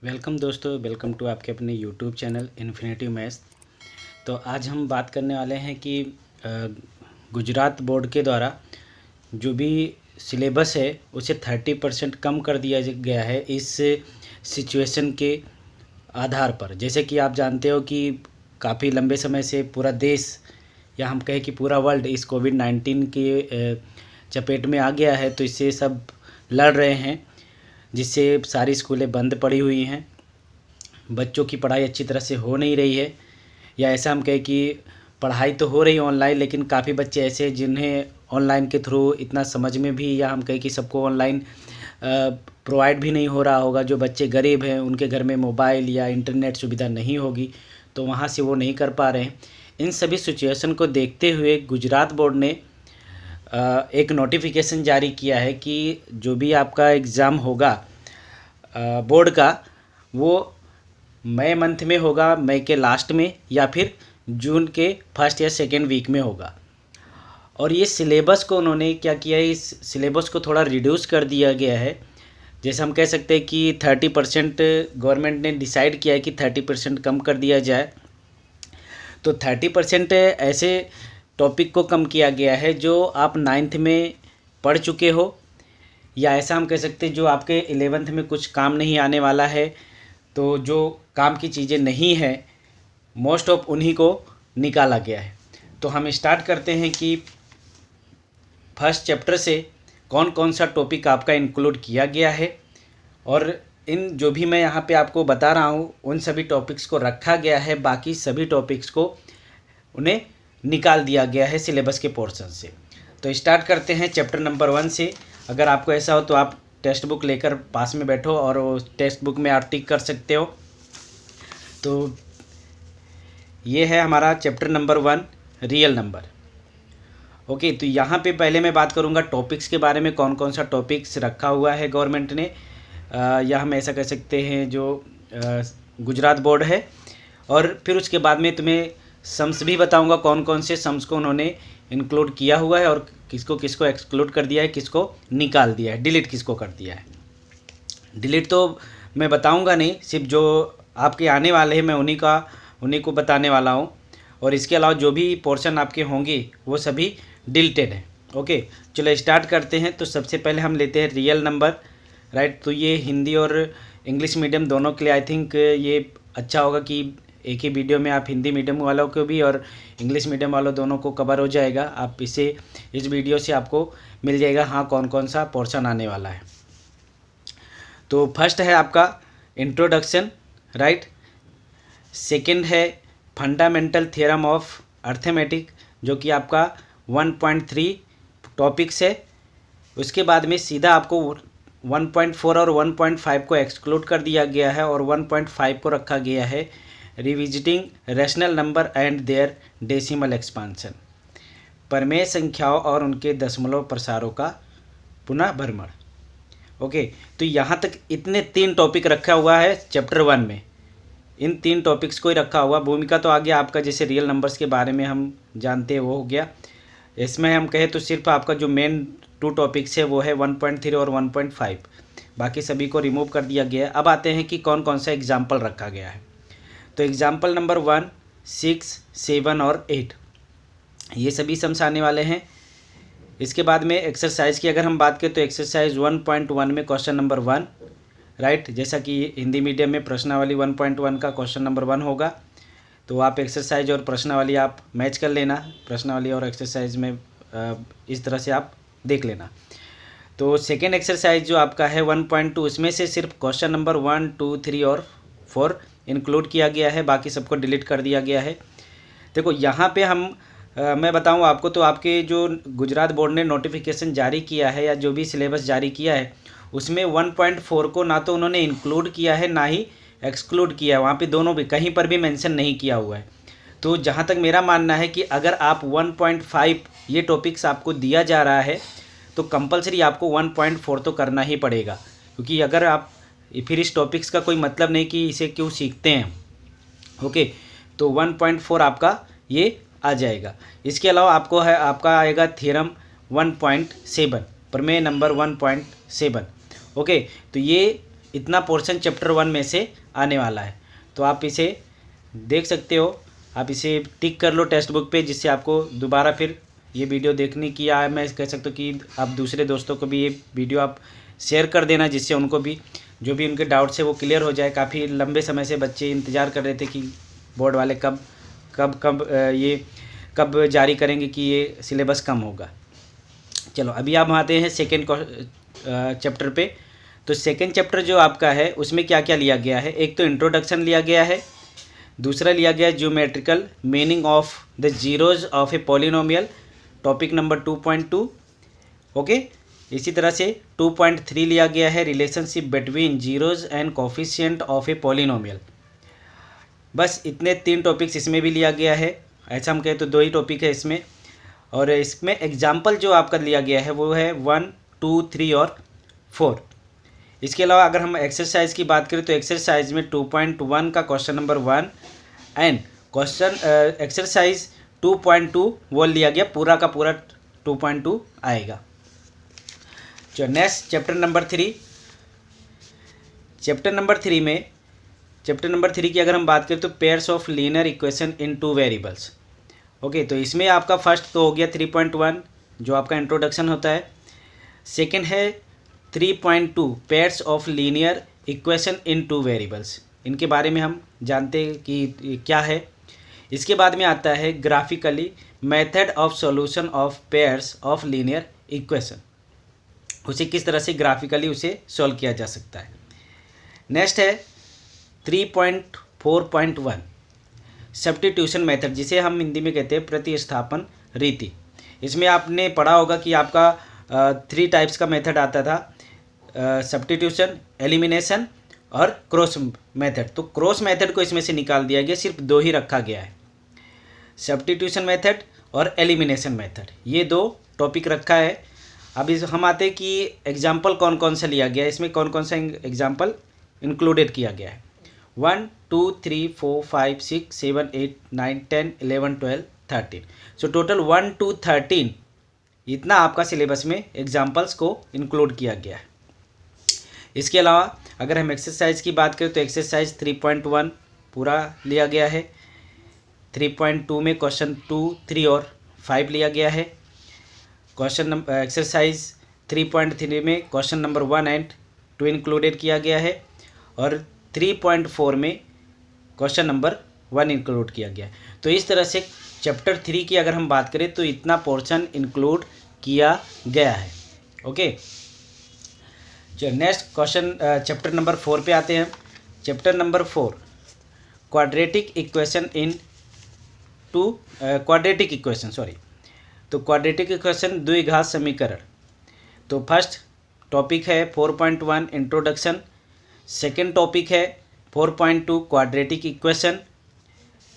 Welcome दोस्तों, welcome to आपके अपने यूट्यूब चैनल इन्फिनिटी मैथ्स। तो आज हम बात करने वाले हैं कि गुजरात बोर्ड के द्वारा जो भी सिलेबस है उसे 30% कम कर दिया गया है इस सिचुएशन के आधार पर। जैसे कि आप जानते हो कि काफ़ी लंबे समय से पूरा देश या हम कहें कि पूरा वर्ल्ड इस कोविड-19 के चपेट में आ गया है, तो इससे सब लड़ रहे हैं, जिससे सारी स्कूलें बंद पड़ी हुई हैं। बच्चों की पढ़ाई अच्छी तरह से हो नहीं रही है, या ऐसा हम कहें कि पढ़ाई तो हो रही है ऑनलाइन, लेकिन काफ़ी बच्चे ऐसे जिन्हें ऑनलाइन के थ्रू इतना समझ में भी, या हम कहें कि सबको ऑनलाइन प्रोवाइड भी नहीं हो रहा होगा। जो बच्चे गरीब हैं उनके घर में मोबाइल या इंटरनेट सुविधा नहीं होगी, तो वहाँ से वो नहीं कर पा रहे हैं। इन सभी सिचुएशन को देखते हुए गुजरात बोर्ड ने एक नोटिफिकेशन जारी किया है कि जो भी आपका एग्ज़ाम होगा बोर्ड का, वो मई मंथ में होगा, मई के लास्ट में, या फिर जून के फर्स्ट या सेकेंड वीक में होगा। और ये सिलेबस को उन्होंने क्या किया है, इस सिलेबस को थोड़ा रिड्यूस कर दिया गया है। जैसे हम कह सकते हैं कि 30% गवर्नमेंट ने डिसाइड किया है कि 30% कम कर दिया जाए। तो 30% ऐसे टॉपिक को कम किया गया है जो आप 9th में पढ़ चुके हो, या ऐसा हम कह सकते हैं जो आपके 11th में कुछ काम नहीं आने वाला है। तो जो काम की चीज़ें नहीं हैं, मोस्ट ऑफ उन्हीं को निकाला गया है। तो हम स्टार्ट करते हैं कि फर्स्ट चैप्टर से कौन कौन सा टॉपिक आपका इंक्लूड किया गया है, और इन जो भी मैं यहाँ पे आपको बता रहा हूँ उन सभी टॉपिक्स को रखा गया है, बाकी सभी टॉपिक्स को उन्हें निकाल दिया गया है सिलेबस के पोर्शन से। तो स्टार्ट करते हैं चैप्टर नंबर 1 से। अगर आपको ऐसा हो तो आप टेक्स्ट बुक लेकर पास में बैठो और टेक्स्ट बुक में आप टिक कर सकते हो। तो ये है हमारा chapter number 1, real number. Okay, तो यहाँ पे पहले मैं बात करूँगा टॉपिक्स के बारे में, कौन कौन सा टॉपिक्स रखा हुआ है गवर्नमेंट ने, या हम ऐसा कह सकते हैं जो गुजरात बोर्ड है। और फिर उसके बाद में तुम्हें सम्स भी बताऊंगा, कौन कौन से सम्स को उन्होंने इंक्लूड किया हुआ है और किसको किसको एक्सक्लूड कर दिया है, किसको निकाल दिया है, डिलीट किसको कर दिया है। डिलीट तो मैं बताऊंगा नहीं, सिर्फ जो आपके आने वाले हैं मैं उन्हीं को बताने वाला हूं। और इसके अलावा जो भी पोर्शन आपके होंगे वो सभी डिलीटेड है। ओके, चलो स्टार्ट करते हैं। तो सबसे पहले हम लेते हैं रियल नंबर, राइट। तो ये हिंदी और इंग्लिश मीडियम दोनों के लिए आई थिंक ये अच्छा होगा कि एक ही वीडियो में आप हिंदी मीडियम वालों को भी और इंग्लिश मीडियम वालों दोनों को कवर हो जाएगा। आप इस वीडियो से आपको मिल जाएगा हाँ कौन कौन सा पोर्शन आने वाला है। तो फर्स्ट है आपका इंट्रोडक्शन, राइट। सेकंड है फंडामेंटल थ्योरम ऑफ अर्थमेटिक, जो कि आपका 1.3 टॉपिक्स है। उसके बाद में सीधा आपको 1.4 और 1.5 को एक्सक्लूड कर दिया गया है, और 1.5 को रखा गया है revisiting rational number and their decimal expansion, परमेय संख्याओं और उनके दशमलव प्रसारों का पुनः भ्रमण। ओके, तो यहाँ तक इतने 3 टॉपिक रखा हुआ है चैप्टर 1 में। इन 3 टॉपिक्स को ही रखा हुआ। भूमिका तो आ गया आपका, जैसे रियल नंबर्स के बारे में हम जानते हैं वो हो गया। इसमें हम कहें तो सिर्फ आपका जो मेन 2 टॉपिक्स है वो है 1.3 और 1.5, बाकी सभी को रिमूव कर दिया गया है। अब आते हैं कि कौन कौन सा एग्जाम्पल रखा गया है। तो एग्जाम्पल नंबर 1, 6, 7 और 8 ये सभी सम्स आने वाले हैं। इसके बाद में एक्सरसाइज की अगर हम बात करें तो एक्सरसाइज 1.1 में क्वेश्चन नंबर 1, राइट। जैसा कि हिंदी मीडियम में प्रश्नावली 1.1 का क्वेश्चन नंबर 1 होगा, तो आप एक्सरसाइज और प्रश्नावली आप मैच कर लेना। प्रश्नावली और एक्सरसाइज में इस तरह से आप देख लेना। तो सेकेंड एक्सरसाइज जो आपका है 1.2, उसमें से सिर्फ क्वेश्चन नंबर 1, 2, 3 और 4 इंक्लूड किया गया है, बाकी सबको डिलीट कर दिया गया है। देखो यहाँ पे मैं बताऊँ आपको, तो आपके जो गुजरात बोर्ड ने नोटिफिकेशन जारी किया है या जो भी सिलेबस जारी किया है, उसमें 1.4 को ना तो उन्होंने इंक्लूड किया है ना ही एक्सक्लूड किया है। वहाँ पे दोनों भी कहीं पर भी मेंशन नहीं किया हुआ है। तो जहाँ तक मेरा मानना है कि अगर आप 1.5 ये टॉपिक्स आपको दिया जा रहा है तो कंपलसरी आपको 1.4 तो करना ही पड़ेगा, क्योंकि अगर आप फिर इस टॉपिक्स का कोई मतलब नहीं कि इसे क्यों सीखते हैं। ओके, तो 1.4 आपका ये आ जाएगा। इसके अलावा आपका आएगा थ्योरम 1.7, प्रमेय नंबर 1.7। ओके, तो ये इतना पोर्शन चैप्टर 1 में से आने वाला है। तो आप इसे देख सकते हो, आप इसे टिक कर लो टेक्स्ट बुक पे, जिससे आपको दोबारा फिर ये वीडियो देखने की, या मैं कह सकता हूँ कि आप दूसरे दोस्तों को भी ये वीडियो आप शेयर कर देना, जिससे उनको भी जो भी उनके डाउट्स है वो क्लियर हो जाए। काफ़ी लंबे समय से बच्चे इंतज़ार कर रहे थे कि बोर्ड वाले कब जारी करेंगे कि ये सिलेबस कम होगा। चलो अभी आप आते हैं सेकेंड चैप्टर पे। तो सेकेंड चैप्टर जो आपका है उसमें क्या क्या लिया गया है, एक तो इंट्रोडक्शन लिया गया है, दूसरा लिया गया है geometrical meaning of the zeros of a polynomial, topic number 2.2। Okay, इसी तरह से 2.3 लिया गया है relationship between zeros and coefficient of a polynomial. बस इतने 3 टॉपिक्स इसमें भी लिया गया है। ऐसा हम कहें तो 2 ही टॉपिक है इसमें, और इसमें एग्जाम्पल जो आपका लिया गया है वो है 1, 2, 3 और 4। इसके अलावा अगर हम एक्सरसाइज की बात करें तो एक्सरसाइज में 2.1 का क्वेश्चन नंबर 1 एंड एक्सरसाइज 2.2 वो लिया गया, पूरा का पूरा 2.2 आएगा। जो next chapter number 3, chapter number 3 की अगर हम बात करें तो pairs of linear equation in 2 variables. Okay, तो इसमें आपका फर्स्ट तो हो गया 3.1 जो आपका इंट्रोडक्शन होता है। सेकंड है 3.2 pairs of linear equation in 2 variables, इनके बारे में हम जानते हैं कि क्या है। इसके बाद में आता है graphically method of solution of pairs of linear equation, उसे किस तरह से ग्राफिकली उसे सॉल्व किया जा सकता है। नेक्स्ट है 3.4.1 सब्स्टिट्यूशन मेथड, जिसे हम हिंदी में कहते हैं प्रतिस्थापन रीति। इसमें आपने पढ़ा होगा कि आपका 3 टाइप्स का मेथड आता था, सब्स्टिट्यूशन, एलिमिनेशन और क्रॉस मेथड। तो क्रॉस मेथड को इसमें से निकाल दिया गया, सिर्फ 2 ही रखा गया है, सब्स्टिट्यूशन मेथड और एलिमिनेशन मेथड, ये 2 टॉपिक रखा है। अब हम आते हैं कि एग्जाम्पल कौन कौन सा लिया गया है, इसमें कौन कौन सा एग्जाम्पल इंक्लूडेड किया गया है। 1, 2, 3, 4, 5, 6, 7, 8, 9, 10, 11, 12, 13। सो टोटल 1 to 13 इतना आपका सिलेबस में एग्जाम्पल्स को इंक्लूड किया गया है। इसके अलावा अगर हम एक्सरसाइज की बात करें तो एक्सरसाइज 3.1 पूरा लिया गया है। 3.2 में क्वेश्चन 2, 3 और 5 लिया गया है। एक्सरसाइज 3.3 में क्वेश्चन नंबर 1 एंड 2 इंक्लूडेड किया गया है, और 3.4 में क्वेश्चन नंबर 1 इंक्लूड किया गया है। तो इस तरह से चैप्टर 3 की अगर हम बात करें तो इतना पोर्शन इंक्लूड किया गया है। ओके, चलो नेक्स्ट क्वेश्चन चैप्टर नंबर 4 पे आते हैं। Chapter number 4 quadratic equation in 2 quadratic equation तो क्वाड्रेटिक इक्वेशन द्विघात समीकरण। तो फर्स्ट टॉपिक है 4.1 इंट्रोडक्शन, सेकेंड टॉपिक है 4.2 क्वाड्रेटिक इक्वेशन,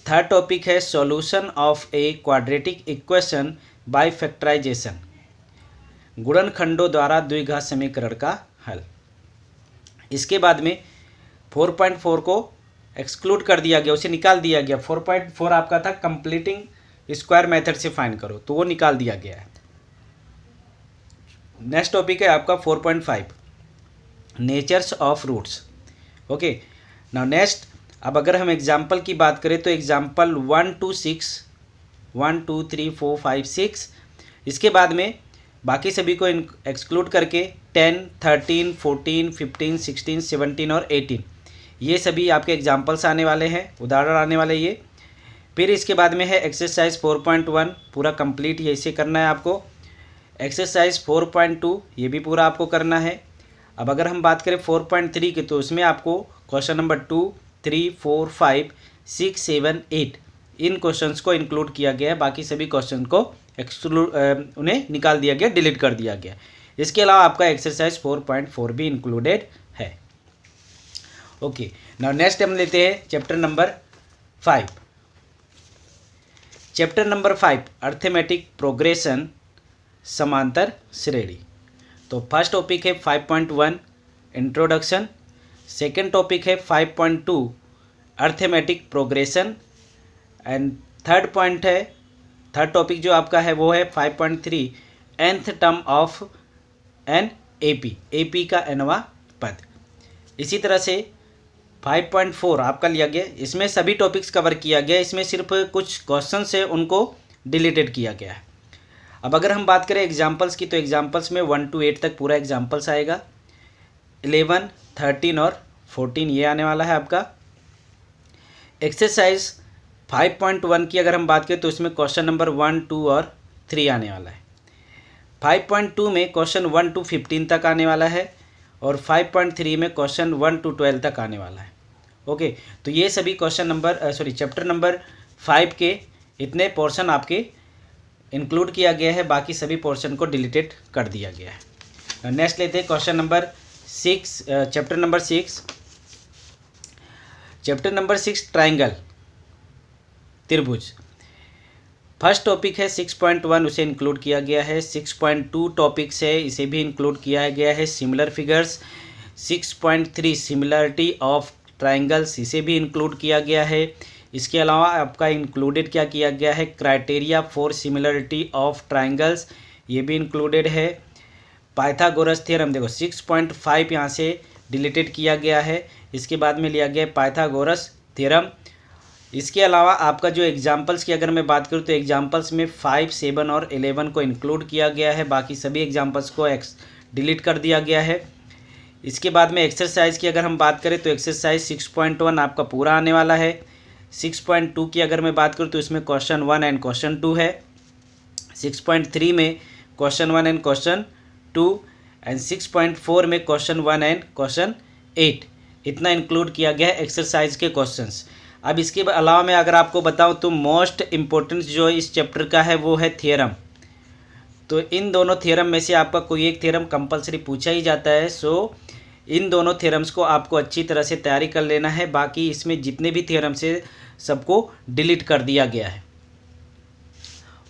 थर्ड टॉपिक है solution of a quadratic equation by factorization, गुणनखंडों द्वारा द्विघात समीकरण का हल। इसके बाद में 4.4 को एक्सक्लूड कर दिया गया, उसे निकाल दिया गया। 4.4 आपका था कंप्लीटिंग स्क्वायर मेथड से फाइंड करो, तो वो निकाल दिया गया है। नेक्स्ट टॉपिक है आपका 4.5 natures of roots. Okay, now next अब अगर हम एग्जाम्पल की बात करें तो एग्जाम्पल 1 to 6, 1, 2, 3, 4, 5, 6, इसके बाद में बाकी सभी को एक्सक्लूड करके 10, 13, 14, 15, 16, 17 और 18 ये सभी आपके एग्जाम्पल्स आने वाले हैं, उदाहरण आने वाले ये। फिर इसके बाद में है एक्सरसाइज 4.1 पूरा कंप्लीट ये इसे करना है आपको। एक्सरसाइज 4.2 ये भी पूरा आपको करना है। अब अगर हम बात करें 4.3 की तो उसमें आपको क्वेश्चन नंबर 2, 3, 4, 5, 6, 7, 8 इन क्वेश्चंस को इंक्लूड किया गया है, बाकी सभी क्वेश्चन को उन्हें निकाल दिया गया, डिलीट कर दिया गया। इसके अलावा आपका एक्सरसाइज 4.4 भी इंक्लूडेड है। ओके, नाउ नेक्स्ट हम लेते हैं chapter number 5। Chapter number 5 arithmetic progression समांतर श्रेणी। तो फर्स्ट टॉपिक है 5.1 इंट्रोडक्शन, सेकेंड टॉपिक है 5.2 arithmetic progression and third topic जो आपका है वो है 5.3 nth term of an AP का nवां पद। इसी तरह से 5.4 आपका लिया गया, इसमें सभी टॉपिक्स कवर किया गया, इसमें सिर्फ कुछ क्वेश्चंस है उनको डिलीटेड किया गया है। अब अगर हम बात करें एग्जाम्पल्स की, तो एग्जाम्पल्स में 1 to 8 तक पूरा एग्जाम्पल्स आएगा। 11, 13 और 14 ये आने वाला है आपका। एक्सरसाइज 5.1 की अगर हम बात करें तो इसमें क्वेश्चन नंबर 1, 2 और 3 आने वाला है। 5.2 में क्वेश्चन 1 to 15 तक आने वाला है और 5.3 में क्वेश्चन 1 to 12 तक आने वाला है। ओके, तो ये सभी क्वेश्चन नंबर चैप्टर नंबर 5 के इतने पोर्शन आपके इंक्लूड किया गया है, बाकी सभी पोर्शन को डिलीटेड कर दिया गया है। नेक्स्ट लेते हैं question number 6, chapter number 6। Chapter number 6 triangle, त्रिभुज। फर्स्ट टॉपिक है 6.1, उसे इंक्लूड किया गया है। 6.2 टॉपिक्स है, इसे भी इंक्लूड किया गया है। Similar figures 6.3 similarity of triangles, इसे भी इंक्लूड किया गया है। इसके अलावा आपका इंक्लूडेड क्या किया गया है, criteria for similarity of triangles, ये भी इंक्लूडेड है। पाइथागोरस थ्योरम, देखो 6.5 यहाँ से डिलीटेड किया गया है, इसके बाद में लिया गया पाइथागोरस थ्योरम। इसके अलावा आपका जो एग्जाम्पल्स की अगर मैं बात करूँ तो एग्जाम्पल्स में 5, 7 और 11 को इंक्लूड किया गया है, बाकी सभी एग्जाम्पल्स को डिलीट कर दिया गया है। इसके बाद में एक्सरसाइज की अगर हम बात करें तो एक्सरसाइज 6.1 आपका पूरा आने वाला है। 6.2 की अगर मैं बात करूँ तो इसमें क्वेश्चन 1 एंड क्वेश्चन 2 है। 6.3 में क्वेश्चन 1 एंड क्वेश्चन 2 एंड 6.4 में क्वेश्चन 1 एंड क्वेश्चन 8, इतना इंक्लूड किया गया है एक्सरसाइज के क्वेश्चंस। अब इसके अलावा मैं अगर आपको बताऊं तो मोस्ट इम्पोर्टेंट जो इस चैप्टर का है वो है थ्योरम। तो इन दोनों थ्योरम में से आपका कोई एक थ्योरम कंपलसरी पूछा ही जाता है, सो इन दोनों थ्योरम्स को आपको अच्छी तरह से तैयारी कर लेना है। बाकी इसमें जितने भी थ्योरम्स है सबको डिलीट कर दिया गया है।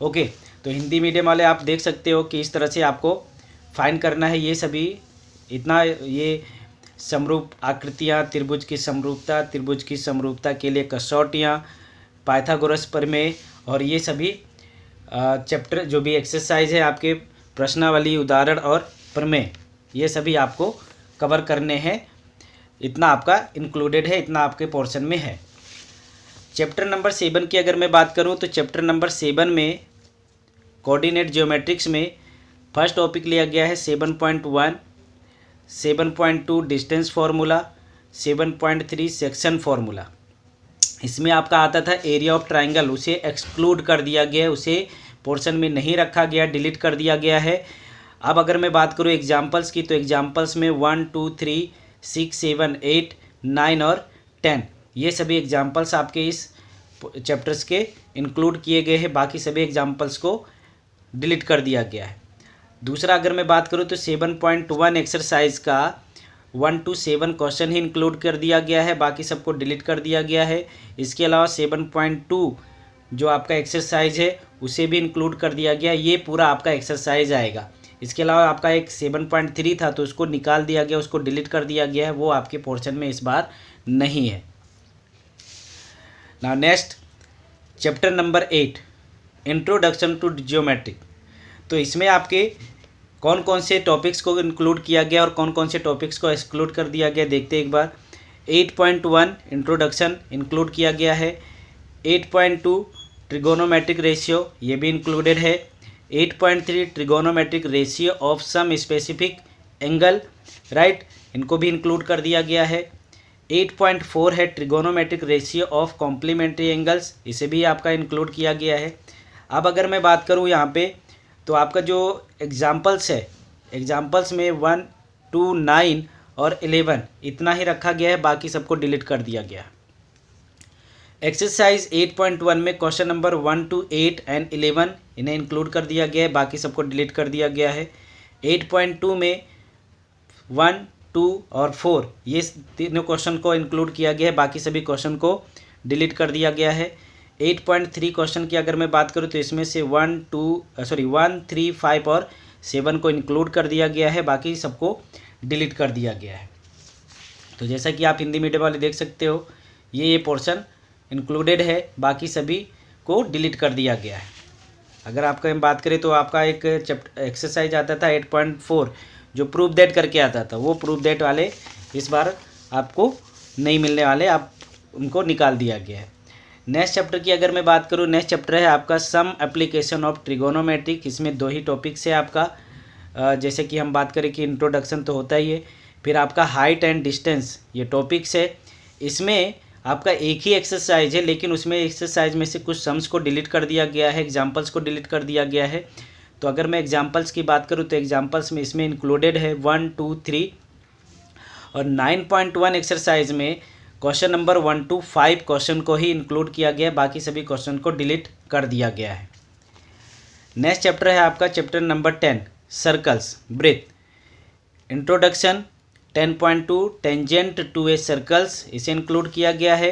ओके, तो हिंदी मीडियम वाले आप देख सकते हो कि इस तरह से आपको फाइंड करना है ये सभी, इतना ये समरूप आकृतियाँ, त्रिभुज की समरूपता, त्रिभुज की समरूपता के लिए कसौटियाँ, पाइथागोरस प्रमेय और ये सभी चैप्टर जो भी एक्सरसाइज है आपके प्रश्नावली, उदाहरण और प्रमेय, ये सभी आपको कवर करने हैं। इतना आपका इंक्लूडेड है, इतना आपके पोर्शन में है। चैप्टर नंबर 7 की अगर मैं बात करूं तो चैप्टर नंबर 7 में कोऑर्डिनेट ज्योमेट्रिक्स में फर्स्ट टॉपिक लिया गया है 7.1, 7.2 डिस्टेंस फार्मूला, 7.3 सेक्शन फार्मूला। इसमें आपका आता था एरिया ऑफ ट्राइंगल, उसे एक्सक्लूड कर दिया गया है, उसे पोर्शन में नहीं रखा गया, डिलीट कर दिया गया है। अब अगर मैं बात करूँ एग्जाम्पल्स की तो एग्जाम्पल्स में 1, 2, 3, 6, 7, 8, 9 और 10 ये सभी एग्जाम्पल्स आपके इस चैप्टर्स के इंक्लूड किए गए हैं, बाकी सभी एग्जाम्पल्स को डिलीट कर दिया गया है। दूसरा अगर मैं बात करूँ तो 7.1 एक्सरसाइज का 1 to 7 क्वेश्चन ही इंक्लूड कर दिया गया है, बाकी सबको डिलीट कर दिया गया है। इसके अलावा 7.2 जो आपका एक्सरसाइज है उसे भी इंक्लूड कर दिया गया, ये पूरा आपका एक्सरसाइज आएगा। इसके अलावा आपका एक 7.3 था तो उसको निकाल दिया गया, उसको डिलीट कर दिया गया है, वो आपके पोर्शन में इस बार नहीं है। Now next chapter number 8 introduction to geometry. तो इसमें आपके कौन कौन से टॉपिक्स को इंक्लूड किया गया और कौन कौन से टॉपिक्स को एक्सक्लूड कर दिया गया देखते हैं एक बार। 8.1 इंट्रोडक्शन इंक्लूड किया गया है। 8.2 ट्रिगोनोमेट्रिक रेशियो, ये भी इंक्लूडेड है। 8.3 trigonometric ratio of some specific angle, right, इनको भी इंक्लूड कर दिया गया है। 8.4 है trigonometric ratio of complementary angles, इसे भी आपका इंक्लूड किया गया है। अब अगर मैं बात करूँ यहाँ पे तो आपका जो एग्जाम्पल्स है, एग्जाम्पल्स में 1 to 9 और 11 इतना ही रखा गया है, बाकी सबको डिलीट कर दिया गया। एक्सरसाइज 8.1 में क्वेश्चन नंबर 1 to 8 एंड 11 इन्हें इंक्लूड कर दिया गया है, बाकी सबको डिलीट कर दिया गया है। 8.2 में 1, 2 और 4 ये तीनों क्वेश्चन को इंक्लूड किया गया है, बाकी सभी क्वेश्चन को डिलीट कर दिया गया है। 8.3 क्वेश्चन की अगर मैं बात करूँ तो इसमें से 1, 3, 5 और 7 को इंक्लूड कर दिया गया है, बाकी सबको डिलीट कर दिया गया है। तो जैसा कि आप हिंदी मीडियम वाले देख सकते हो ये पोर्शन इंक्लूडेड है, बाकी सभी को डिलीट कर दिया गया है। अगर आपका हम बात करें तो आपका एक एक्सरसाइज आता था 8.4 जो प्रूफ दैट करके आता था, वो प्रूफ दैट वाले इस बार आपको नहीं मिलने वाले, आप उनको निकाल दिया गया है। नेक्स्ट चैप्टर की अगर मैं बात करूँ, नेक्स्ट चैप्टर है आपका सम एप्लीकेशन ऑफ ट्रिगोनोमेट्रिक। इसमें 2 ही टॉपिक्स है आपका। जैसे कि हम बात करें कि इंट्रोडक्शन तो होता ही है, फिर आपका हाइट एंड डिस्टेंस ये टॉपिक्स है। इसमें आपका एक ही एक्सरसाइज है, लेकिन उसमें एक्सरसाइज में से कुछ सम्स को डिलीट कर दिया गया है, एग्जाम्पल्स को डिलीट कर दिया गया है। तो अगर मैं एग्जाम्पल्स की बात करूँ तो एग्जाम्पल्स में इसमें इंक्लूडेड है 1, 2, 3 और 9.1 एक्सरसाइज में क्वेश्चन नंबर 1 to 5 क्वेश्चन को ही इंक्लूड किया गया है, बाकी सभी क्वेश्चन को डिलीट कर दिया गया है। नेक्स्ट चैप्टर है आपका चैप्टर नंबर 10 सर्कल्स ब्रेथ। Introduction 10.2 tangent to a circles, इसे इंक्लूड किया गया है।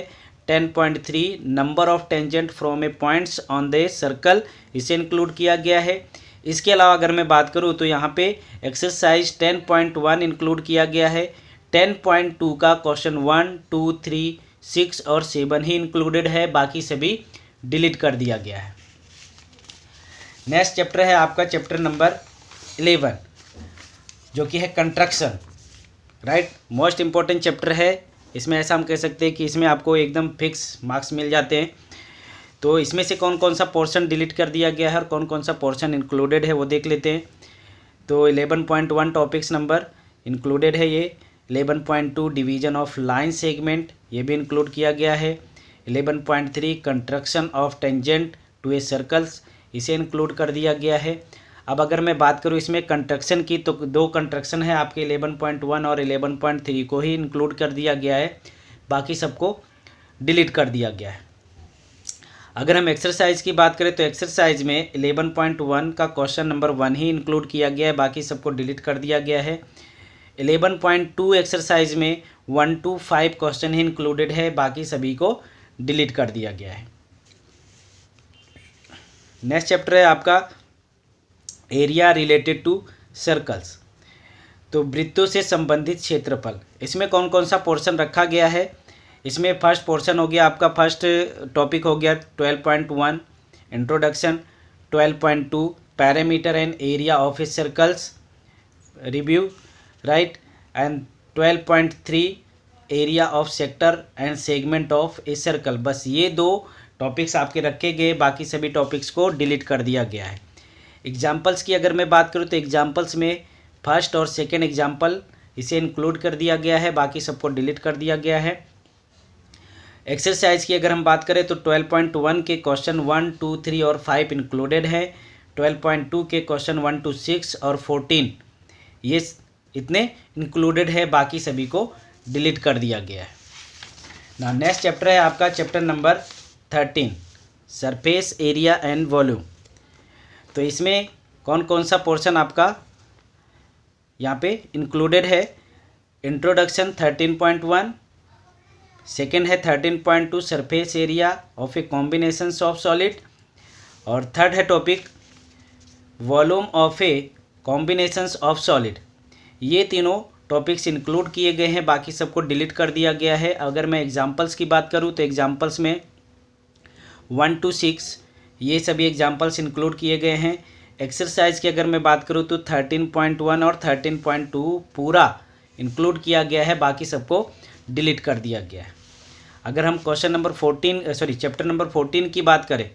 10.3 number of tangent from a points on the circle, इसे इंक्लूड किया गया है। इसके अलावा अगर मैं बात करूँ तो यहाँ पे एक्सरसाइज 10.1 इंक्लूड किया गया है। 10.2 का क्वेश्चन 1, 2, 3, 6 और 7 ही इंक्लूडेड है, बाकी सभी डिलीट कर दिया गया है। नेक्स्ट चैप्टर है आपका चैप्टर नंबर 11 जो कि है construction, right. Most important chapter है। इसमें ऐसा हम कह सकते हैं कि इसमें आपको एकदम फिक्स मार्क्स मिल जाते हैं। तो इसमें से कौन कौन सा पोर्शन डिलीट कर दिया गया है और कौन कौन सा पोर्शन इंक्लूडेड है वो देख लेते हैं। तो 11.1 टॉपिक्स नंबर इंक्लूडेड है ये। 11.2 डिवीजन ऑफ लाइन सेगमेंट, ये भी इंक्लूड किया गया है। 11.3 construction of tangent to a circles, इसे इंक्लूड कर दिया गया है। अब अगर मैं बात करूँ इसमें कंस्ट्रक्शन की, तो 2 कंस्ट्रक्शन है आपके 11.1 और 11.3 को ही इंक्लूड कर दिया गया है, बाकी सबको डिलीट कर दिया गया है। अगर हम एक्सरसाइज की बात करें तो एक्सरसाइज में 11.1 का क्वेश्चन नंबर 1 ही इंक्लूड किया गया है, बाकी सबको डिलीट कर दिया गया है। 11.2 एक्सरसाइज में 1 to 5 क्वेश्चन ही इंक्लूडेड है, बाकी सभी को डिलीट कर दिया गया है। नेक्स्ट चैप्टर है आपका एरिया रिलेटेड टू सर्कल्स, तो वृत्तों से संबंधित क्षेत्रफल। इसमें कौन कौन सा पोर्शन रखा गया है। इसमें फर्स्ट पोर्शन हो गया आपका, फर्स्ट टॉपिक हो गया 12.1 introduction, 12.2 parameter and area of A circles review, right, and 12.3 area of sector and segment of a circle. बस ये 2 टॉपिक्स आपके रखे गए, बाकी सभी टॉपिक्स को डिलीट कर दिया गया है। एग्जाम्पल्स की अगर मैं बात करूँ तो एग्जाम्पल्स में फर्स्ट और सेकेंड एग्जाम्पल इसे इंक्लूड कर दिया गया है, बाकी सबको डिलीट कर दिया गया है। एक्सरसाइज की अगर हम बात करें तो 12.1 के क्वेश्चन 1, 2, 3 और 5 इंक्लूडेड है। 12.2 के क्वेश्चन 1 to 6 और 14 ये इतने इंक्लूडेड है, बाकी सभी को डिलीट कर दिया गया है ना। नेक्स्ट चैप्टर है आपका chapter number 13 surface area and volume. तो इसमें कौन कौन सा पोर्शन आपका यहाँ पे इंक्लूडेड है। इंट्रोडक्शन 13.1, सेकेंड है 13.2 surface area of A combinations of solid, और थर्ड है topic volume of A combinations of solid. ये तीनों टॉपिक्स इंक्लूड किए गए हैं, बाकी सबको डिलीट कर दिया गया है। अगर मैं एग्जांपल्स की बात करूँ तो एग्जांपल्स में 1 to 6 ये सभी एग्जांपल्स इंक्लूड किए गए हैं। एक्सरसाइज की अगर मैं बात करूँ तो 13.1 और 13.2 पूरा इंक्लूड किया गया है, बाकी सबको डिलीट कर दिया गया है। अगर हम क्वेश्चन नंबर चैप्टर नंबर 14 की बात करें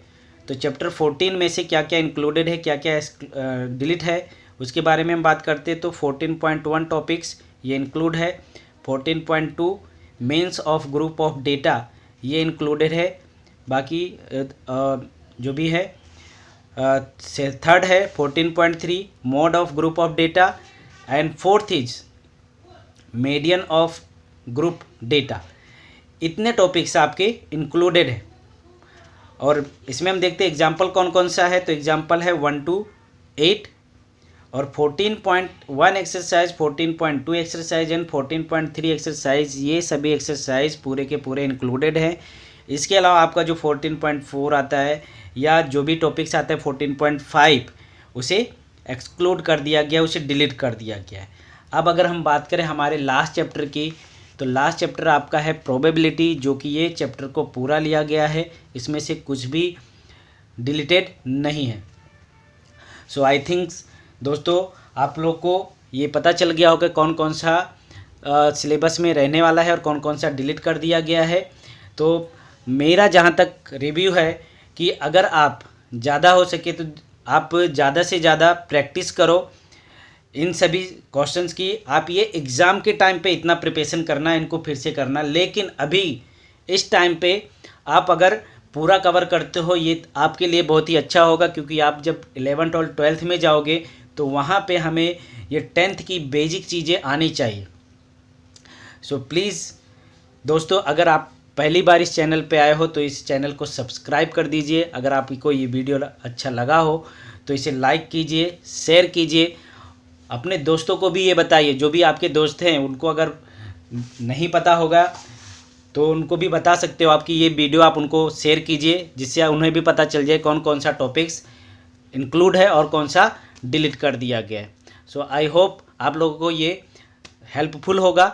तो चैप्टर 14 में से क्या क्या इंक्लूडेड है, क्या क्या डिलीट है, उसके बारे में हम बात करते हैं। तो 14.1 टॉपिक्स ये इंक्लूड है। 14.2 means of group of data ये इंक्लूडेड है, बाकी जो भी है थर्ड है 14.3 mode of group of data, and fourth is median of group data. इतने टॉपिक्स आपके इंक्लूडेड है। और इसमें हम देखते हैं एग्जाम्पल कौन कौन सा है। तो एग्जाम्पल है 1 to 8 और 14.1 एक्सरसाइज, 14.2 एक्सरसाइज एंड 14.3 एक्सरसाइज, ये सभी एक्सरसाइज पूरे के पूरे इंक्लूडेड हैं। इसके अलावा आपका जो 14.4 आता है या जो भी टॉपिक्स आता है 14.5 उसे एक्सक्लूड कर दिया गया, उसे डिलीट कर दिया गया है। अब अगर हम बात करें हमारे लास्ट चैप्टर की, तो लास्ट चैप्टर आपका है प्रोबेबिलिटी, जो कि ये चैप्टर को पूरा लिया गया है, इसमें से कुछ भी डिलीटेड नहीं है। सो आई थिंक्स दोस्तों आप लोग को ये पता चल गया होगा कौन कौन सा सिलेबस में रहने वाला है और कौन कौन सा डिलीट कर दिया गया है। तो मेरा जहाँ तक रिव्यू है कि अगर आप ज़्यादा हो सके तो आप ज़्यादा से ज़्यादा प्रैक्टिस करो इन सभी क्वेश्चंस की। आप ये एग्ज़ाम के टाइम पे इतना प्रिपरेशन करना, इनको फिर से करना, लेकिन अभी इस टाइम पे आप अगर पूरा कवर करते हो ये आपके लिए बहुत ही अच्छा होगा, क्योंकि आप जब 11th और 12th में जाओगे तो वहाँ पे हमें ये 10th की बेसिक चीज़ें आनी चाहिए। सो प्लीज़ दोस्तों, अगर आप पहली बार इस चैनल पे आए हो तो इस चैनल को सब्सक्राइब कर दीजिए। अगर आपको ये वीडियो अच्छा लगा हो तो इसे लाइक कीजिए, शेयर कीजिए, अपने दोस्तों को भी ये बताइए। जो भी आपके दोस्त हैं उनको अगर नहीं पता होगा तो उनको भी बता सकते हो आपकी ये वीडियो आप उनको शेयर कीजिए, जिससे उन्हें भी पता चल जाए कौन कौन सा टॉपिक्स इंक्लूड है और कौन सा डिलीट कर दिया गया है। सो आई होप आप लोगों को ये हेल्पफुल होगा।